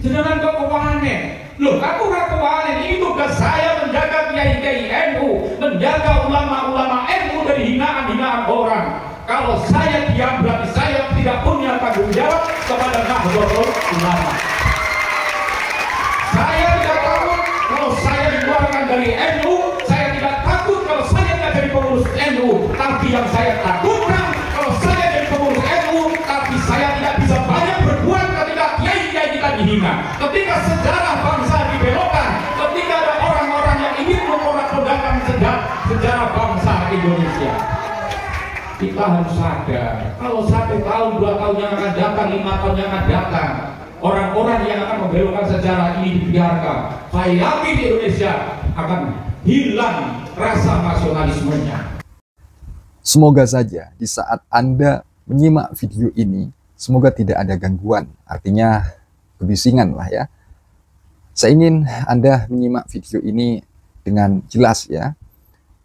Jenengan kok kewanen. Loh, aku gak kewanen. Ini tugas saya menjaga kiai-kiai NU, menjaga ulama-ulama NU dari hinaan-hinaan orang. Kalau saya diam berarti saya tidak punya tanggung jawab kepada Nahdlatul Ulama. Saya tidak takut kalau saya dikeluarkan dari NU, saya tidak takut kalau saya tidak jadi pengurus NU, tapi yang saya takutkan kalau saya jadi pengurus NU, tapi saya tidak bisa banyak berbuat ketika kiai-kiai kita dihina, ketika sejarah bangsa dibelokkan, ketika ada orang-orang yang ingin memporak-porandakan sejarah bangsa Indonesia. Kita harus sadar, kalau 1 tahun, 2 tahun yang akan datang, 5 tahun yang akan datang, orang-orang yang akan membelokkan sejarah ini dibiarkan, saya yakin di Indonesia akan hilang rasa nasionalismenya. Semoga saja di saat Anda menyimak video ini, semoga tidak ada gangguan, artinya kebisingan lah ya. Saya ingin Anda menyimak video ini dengan jelas ya,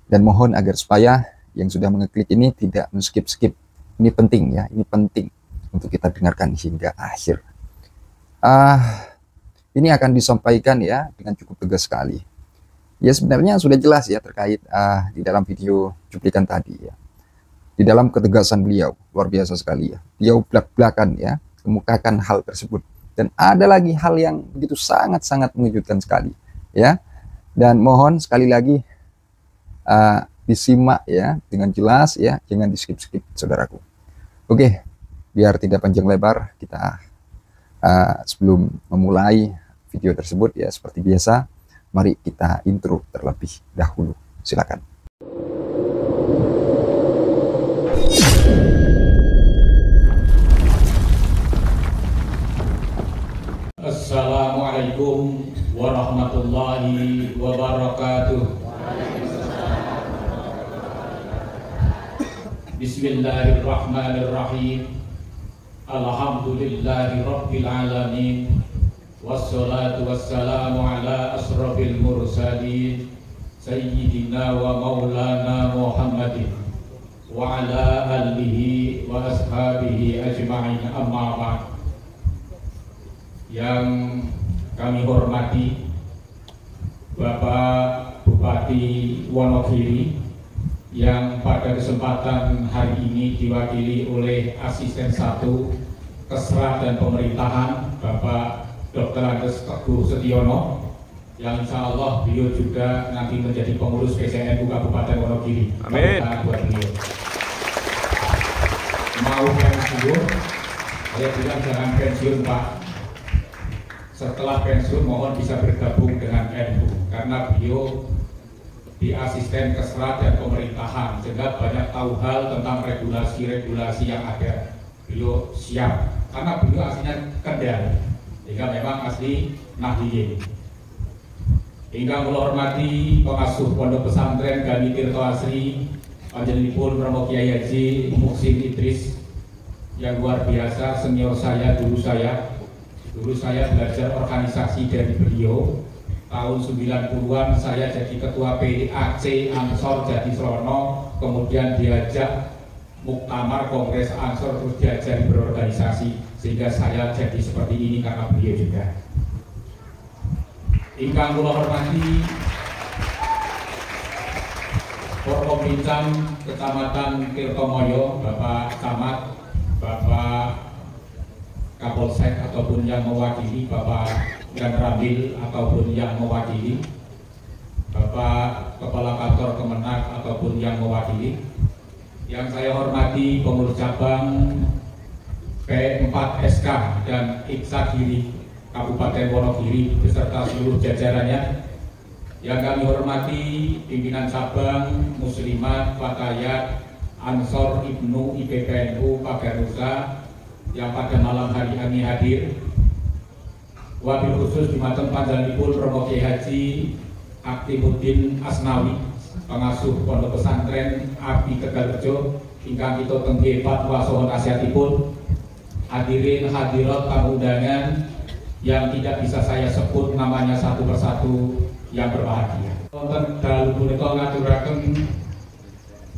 dan mohon agar supaya yang sudah mengeklik ini tidak men-skip-skip. Ini penting ya, ini penting untuk kita dengarkan hingga akhir. Ini akan disampaikan ya dengan cukup tegas sekali. Ya sebenarnya sudah jelas ya terkait di dalam video cuplikan tadi ya. Di dalam ketegasan beliau luar biasa sekali ya. Beliau belak-belakan ya, kemukakan hal tersebut. Dan ada lagi hal yang begitu sangat-sangat mengejutkan sekali ya. Dan mohon sekali lagi disimak ya dengan jelas ya, jangan di skip-skip saudaraku. Oke, biar tidak panjang lebar, kita sebelum memulai video tersebut ya seperti biasa, mari kita intro terlebih dahulu. Silakan. Assalamualaikum warahmatullahi wabarakatuh. Bismillahirrahmanirrahim. Alhamdulillahi rabbil alamin. Wassalatu wassalamu ala asrafil mursalin Sayyidina wa maulana Muhammadin wa ala alihi wa ashabihi ajma'in, amma ba'd. Yang kami hormati Bapak Bupati Wonogiri, yang pada kesempatan hari ini diwakili oleh Asisten 1 Kesra dan Pemerintahan Bapak Dr. Andes Teguh Setiono, yang insya Allah beliau juga nanti menjadi pengurus PCNU Kabupaten Wonogiri. Amin. Buat beliau mau pensiun, saya bilang jangan pensiun Pak, setelah pensiun mohon bisa bergabung dengan NU, karena beliau di Asisten Kesra dan Pemerintahan sehingga banyak tahu hal tentang regulasi-regulasi yang ada. Beliau siap karena beliau aslinya Kendal, sehingga memang asli Nahdliyin. Hingga menghormati pengasuh Pondok Pesantren Gani Tirto Asri, panjenenganipun Romo Kiai Haji Muhsin Idris yang luar biasa, senior saya, dulu saya belajar organisasi dari beliau. Tahun 90-an saya jadi ketua PAC Ansor Jatisrono, kemudian diajak muktamar kongres Ansor, terus diajari berorganisasi, sehingga saya jadi seperti ini karena beliau juga. Ingkang kula hormati Forkompincan Kecamatan Tirtomoyo, Bapak Camat, Bapak Kapolsek ataupun yang mewakili, Bapak dan Ramil ataupun yang mewakili, Bapak Kepala Kantor Kemenak ataupun yang mewakili, yang saya hormati pengurus cabang P4SK dan Iksagiri Kabupaten Wonogiri beserta seluruh jajarannya, yang kami hormati pimpinan cabang Muslimat, Fatayat, Ansor, Ibnu, IPPNU, Paganusa yang pada malam hari ini hadir. Wabil khusus dimaten panjenenganipun Romo Kiai Haji Aktimuddin Asnawi, pengasuh Pondok Pesantren Abi Tegalrejo, ingkang kita tengge fatwa saha nasihatipun. Hadirin hadirat tamu undangan yang tidak bisa saya sebut namanya satu persatu yang berbahagia. Wonten dalu punika ngaturaken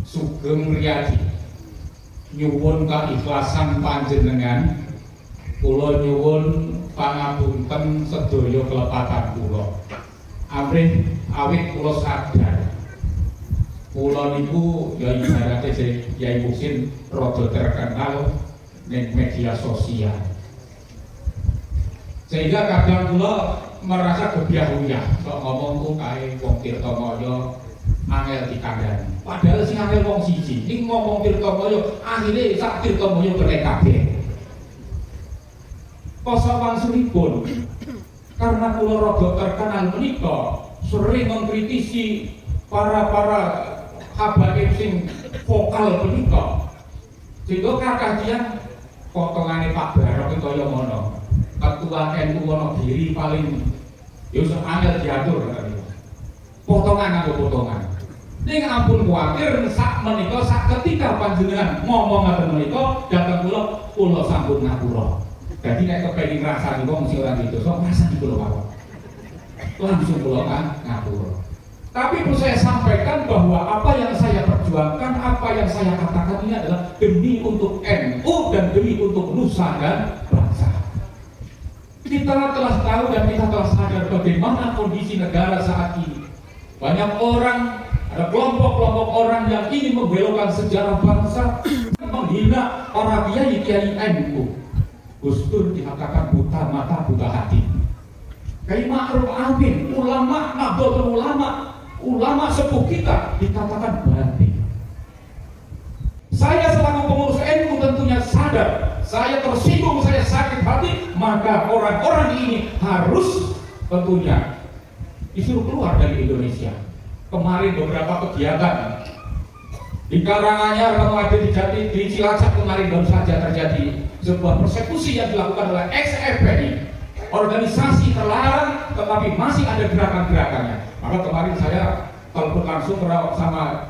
sugeng riyadi nyuwun keikhlasan panjenengan, kula nyuwun pangapunten sedaya kelepatan kula. Awit kula sadar. Kula niku ya ibarate Yai Muhsin rada terkenal ning media sosial. Sehingga kadang kula merasa gebyah-uyah kok ngomong ku kae wong Tirtamaya angel dikandani. Padahal sing angel wong siji. Ning ngomong Tirtamaya akhire sak Tirtamaya kene kabeh. Kosawan suripun karena kula rada terkenal menika sering mengkritisi para habaib sing vokal menika. Sehingga kadang potongane Pak Barok kaya ngono. Ketua NU Wonogiri paling Yusuf angel diatur potongan atau potongan. Ning ampun kuwatir sak menika sak ketika panjenengan ngomong ngaten menika dateng kula sampun ngapura. Jadi nek kepengin ngrasani wong sing ora dosa ngrasani kula mawon. Langsung kula ngapura. Tapi perlu saya sampaikan bahwa apa yang saya perjuangkan, apa yang saya katakan ini adalah demi untuk NU dan demi untuk nusa dan bangsa. Kita telah tahu dan kita telah sadar bagaimana kondisi negara saat ini. Banyak orang, ada kelompok-kelompok orang yang ingin membelokkan sejarah bangsa, menghina para kiai NU. Gus Dur dikatakan buta mata, buta hati. Kiai Ma'ruf Amin, ulama Nahdlatul Ulama sepuh kita dikatakan batin. Saya selaku pengurus NU tentunya sadar, saya tersinggung, saya sakit hati, maka orang-orang ini harus tentunya disuruh keluar dari Indonesia. Kemarin beberapa kegiatan di Karanganyar, di Cilacap kemarin baru saja terjadi sebuah persekusi yang dilakukan oleh ex-FPI, organisasi terlarang, tetapi masih ada gerakan-gerakannya. Maka kemarin saya telepon langsung sama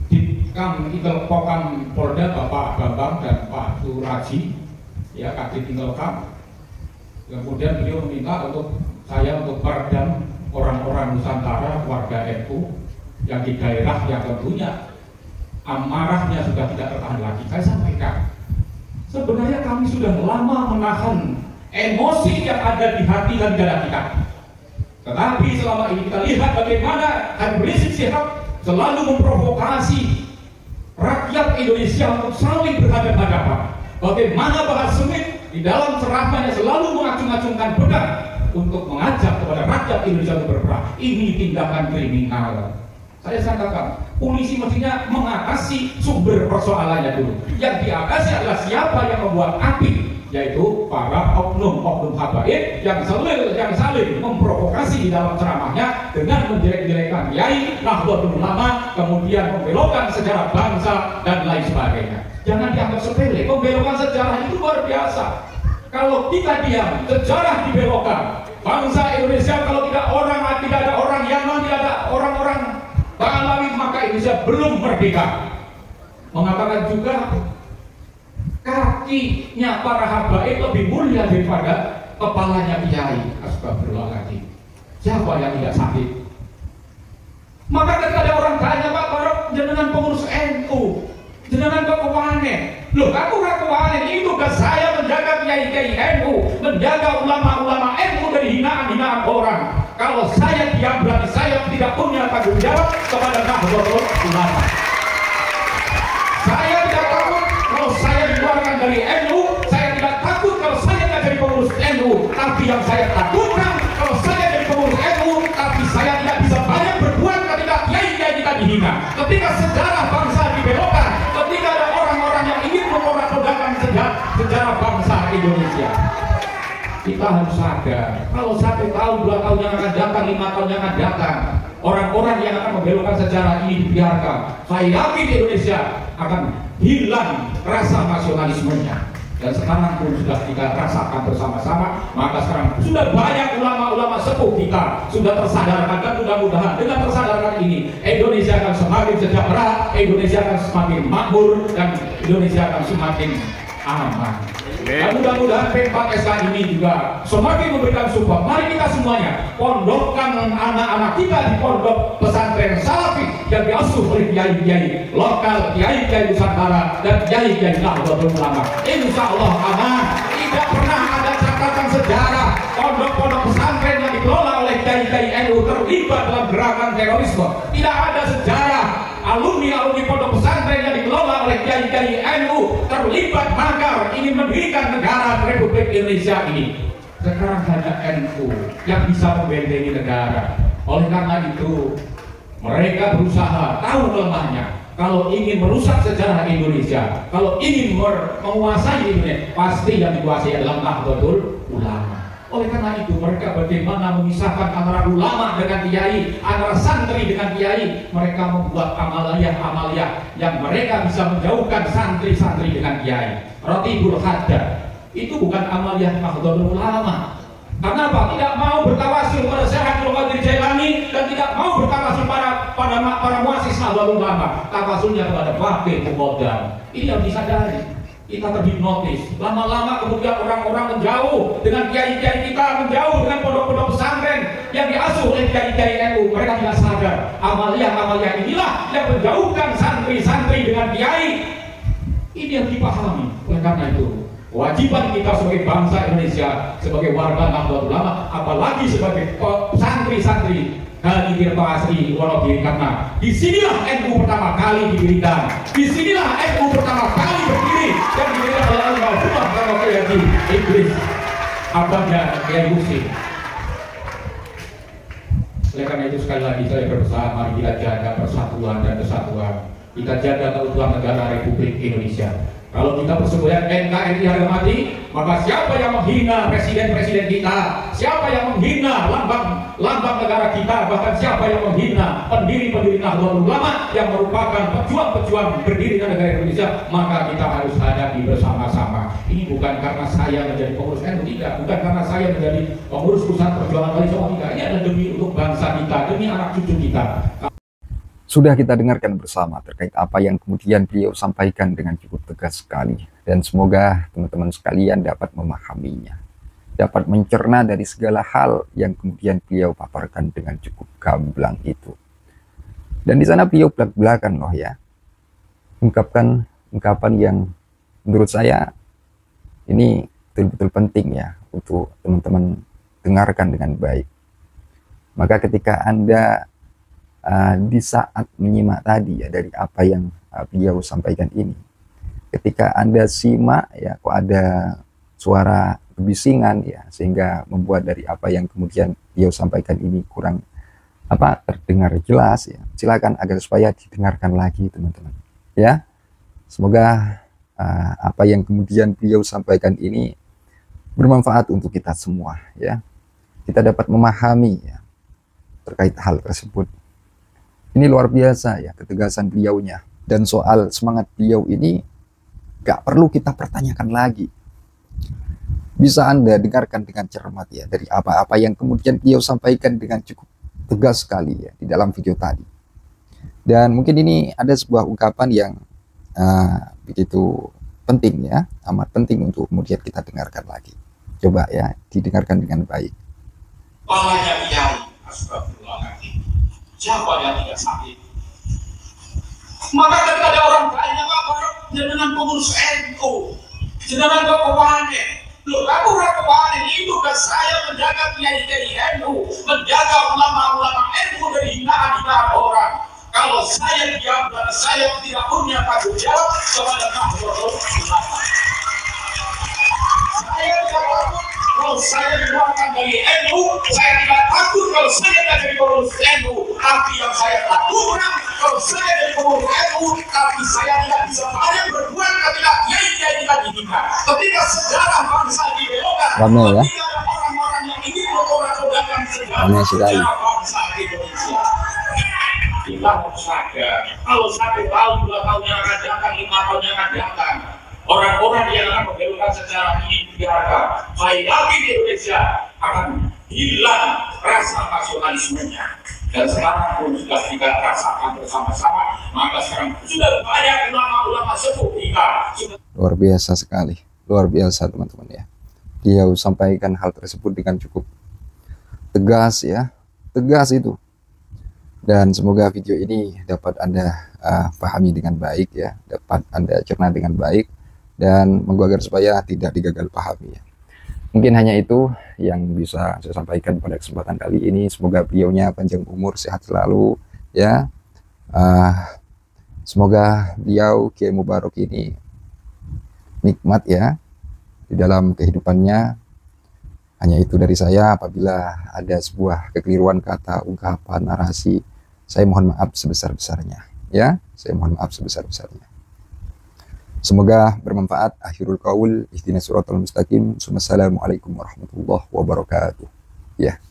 Ditkam Intelpokam Polda Bapak Bambang dan Pak Suraji, ya Kadit Intelkam. Kemudian beliau meminta untuk saya untuk meredam orang-orang Nusantara, warga NU yang di daerah yang tentunya amarahnya sudah tidak tertahan lagi. Saya sampaikan, sebenarnya kami sudah lama menahan emosi yang ada di hati dan dada kita. Tetapi selama ini kita lihat bagaimana Habib Rizik Syihab selalu memprovokasi rakyat Indonesia untuk saling berhadapan-hadapan. Bagaimana Bahar Smith di dalam ceramahnya selalu mengacung-acungkan pedang untuk mengajak kepada rakyat Indonesia untuk berperang. Ini tindakan kriminal. Saya katakan, polisi mestinya mengatasi sumber persoalannya dulu. Yang diatasi adalah siapa yang membuat api, yaitu para oknum-oknum habaib yang saling memprovokasi di dalam ceramahnya dengan menjelek-jelekkan kiai, Nahdlatul Ulama, kemudian membelokkan sejarah bangsa dan lain sebagainya. Jangan dianggap sepele, membelokkan sejarah itu luar biasa. Kalau kita diam, sejarah dibelokkan. Bangsa Indonesia kalau tidak ada orang Yaman, tidak ada orang-orang Banglawi, maka Indonesia belum merdeka. Mengatakan juga kakinya para habaib lebih mulia daripada kepalanya kiai. Astagfirullahaladzim. Siapa yang tidak sakit? Maka ketika ada orang tanya, Pak Barok, jenengan pengurus NU, jenengan kok kewanen? Loh, aku gak kewanen. Itu tugas saya menjaga kiai-kiai NU, menjaga ulama-ulama NU dari hinaan-hinaan orang. Kalau saya diam, berarti saya tidak punya tanggung jawab kepada Nahdlatul Ulama. Saya tidak takut kalau saya dikeluarkan dari NU, saya tidak takut kalau saya tidak jadi pengurus NU. Tapi yang saya takutkan kalau saya jadi pengurus NU, tapi saya tidak bisa banyak berbuat ketika kiai-kiai kita dihina, ketika sejarah bangsa dibelokkan, ketika ada orang-orang yang ingin memporak-porandakan sejarah bangsa Indonesia. Kita harus sadar, kalau 1 tahun, 2 tahun yang akan datang, 5 tahun yang akan datang, orang-orang yang akan membelokkan sejarah ini dibiarkan, saya yakin Indonesia akan hilang rasa nasionalismenya. Dan sekarang pun sudah kita rasakan bersama-sama. Maka sekarang sudah banyak ulama-ulama sepuh kita sudah tersadarkan, dan mudah-mudahan dengan tersadarkan ini Indonesia akan semakin sejahtera, Indonesia akan semakin makmur, dan Indonesia akan semakin aman. Dan mudah-mudahan P4SK ini juga semakin memberikan support. Mari kita semuanya pondokkan anak-anak kita di pondok pesantren salafi yang diasuh oleh kiai-kiai lokal, kiai-kiai Nusantara, dan kiai-kiai Nahdlatul Ulama. Insya Allah aman. Tidak pernah ada catatan sejarah terorisme. Tidak ada sejarah alumni pondok pesantren yang dikelola oleh kiai-kiai NU terlibat makar ingin mendirikan negara Republik Indonesia ini. Sekarang hanya NU yang bisa membentengi negara. Oleh karena itu mereka berusaha tahu kelemahannya. Kalau ingin merusak sejarah Indonesia, kalau ingin menguasai Indonesia, pasti yang dikuasai adalah Nahdlatul Ulama. Oleh karena itu mereka bagaimana memisahkan antara ulama dengan kiai, antara santri dengan kiai. Mereka membuat amaliyah yang mereka bisa menjauhkan santri-santri dengan kiai. Ratibul Haddad itu bukan amaliyah Nahdlatul Ulama. Karena apa? Tidak mau bertawasul pada Syekh Abdul Qadir Jailani dan tidak mau bertawasul para muassis Nahdlatul Ulama. Tawasulnya kepada Fakih Muqaddam. Ini yang disadari. Kita terhipnotis. Lama-lama kemudian orang-orang menjauh dengan kiai-kiai kita, menjauh dengan pondok-pondok pesantren yang diasuh oleh kiai-kiai NU. Mereka tidak sadar amaliyah-amaliyah inilah yang menjauhkan santri-santri dengan kiai. Ini yang dipahami. Oleh karena itu kewajiban kita sebagai bangsa Indonesia, sebagai warga Nahdlatul Ulama, apalagi sebagai santri-santri Haji Tirto Asri Wonogiri, karena disinilah NU pertama kali didirikan, disinilah NU pertama kali berdiri dan didirikan oleh Al-Mahfumah dan Haji Idris abadnya Kiai Husin. Oleh karena itu sekali lagi saya berpesan, mari kita jaga persatuan dan kesatuan, kita jaga keutuhan negara Republik Indonesia. Kalau kita bersemboyan NKRI harga mati, maka siapa yang menghina presiden-presiden kita, siapa yang menghina lambang negara kita, bahkan siapa yang menghina pendiri-pendiri Nahdlatul Ulama yang merupakan pejuang-pejuang berdirinya negara Indonesia, maka kita harus hadapi bersama-sama. Ini bukan karena saya menjadi pengurus NU, tidak, bukan karena saya menjadi pengurus pusat perjuangan Wali Songo, tidak. Ini adalah demi untuk bangsa kita, demi anak cucu kita. Sudah kita dengarkan bersama terkait apa yang kemudian beliau sampaikan dengan cukup tegas sekali. Dan semoga teman-teman sekalian dapat memahaminya, dapat mencerna dari segala hal yang kemudian beliau paparkan dengan cukup gamblang itu. Dan di sana beliau belak-belakan loh ya, ungkapkan ungkapan yang menurut saya ini betul-betul penting ya untuk teman-teman dengarkan dengan baik. Maka ketika Anda di saat menyimak tadi ya dari apa yang beliau sampaikan ini, ketika Anda simak ya kok ada suara kebisingan ya, sehingga membuat dari apa yang kemudian beliau sampaikan ini kurang terdengar jelas ya, silakan agar supaya didengarkan lagi teman-teman ya. Semoga apa yang kemudian beliau sampaikan ini bermanfaat untuk kita semua ya, kita dapat memahami ya terkait hal tersebut. Ini luar biasa ya ketegasan beliaunya. Dan soal semangat beliau ini gak perlu kita pertanyakan lagi. Bisa Anda dengarkan dengan cermat ya dari apa-apa yang kemudian beliau sampaikan dengan cukup tegas sekali ya di dalam video tadi. Dan mungkin ini ada sebuah ungkapan yang begitu penting ya, amat penting untuk kemudian kita dengarkan lagi. Coba ya didengarkan dengan baik. Palanya kiai, astagfirullahaladzim. Siapa yang tidak sakit? Maka ketika ada orang tanya, apa jenengan pengurus NU, jenengan kewawane, loh aku kewawane itu kan saya menjaga kiai-kiai NU, menjaga ulama-ulama NU dari hinaan-hinaan orang. Kalau saya diam dan saya tidak punya tanggung jawab kepada Nahdlatul Ulama, saya tidak takut kalau saya dikeluarkan dari NU, saya tidak takut kalau saya tidak jadi pengurus NU. Tapi yang saya takutkan kalau saya jadi pengurus NU, tapi saya tidak bisa banyak berbuat ketika kiai-kiai tidak dihingar, ketika sejarah bangsa dibelokkan, ketika ada orang-orang yang ingin mengorbankan sejarah bangsa Indonesia. Kita harus sadar, kalau 1 tahun, 2 tahun yang akan datang, 5 tahun yang akan datang, orang-orang yang akan membelokkan sejarah ini dibiarkan, baik lagi di Indonesia akan hilang rasa nasionalismenya. Dan sekarang pun sudah kita rasakan bersama-sama, maka sekarang sudah banyak ulama-ulama sepuh kita. Luar biasa sekali, luar biasa teman-teman ya. Dia sampaikan hal tersebut dengan cukup tegas ya, tegas itu. Dan semoga video ini dapat Anda pahami dengan baik ya, dapat Anda cerna dengan baik, dan agar supaya tidak digagal pahami ya. Mungkin hanya itu yang bisa saya sampaikan pada kesempatan kali ini. Semoga beliaunya panjang umur, sehat selalu, ya. Semoga beliau Kiai Mubarak ini nikmat ya di dalam kehidupannya. Hanya itu dari saya. Apabila ada sebuah kekeliruan kata, ungkapan, narasi, saya mohon maaf sebesar-besarnya ya. Saya mohon maaf sebesar-besarnya. Semoga bermanfaat. Akhirul qaul, ihdinas siratal mustaqim. Wassalamualaikum warahmatullahi wabarakatuh. Ya.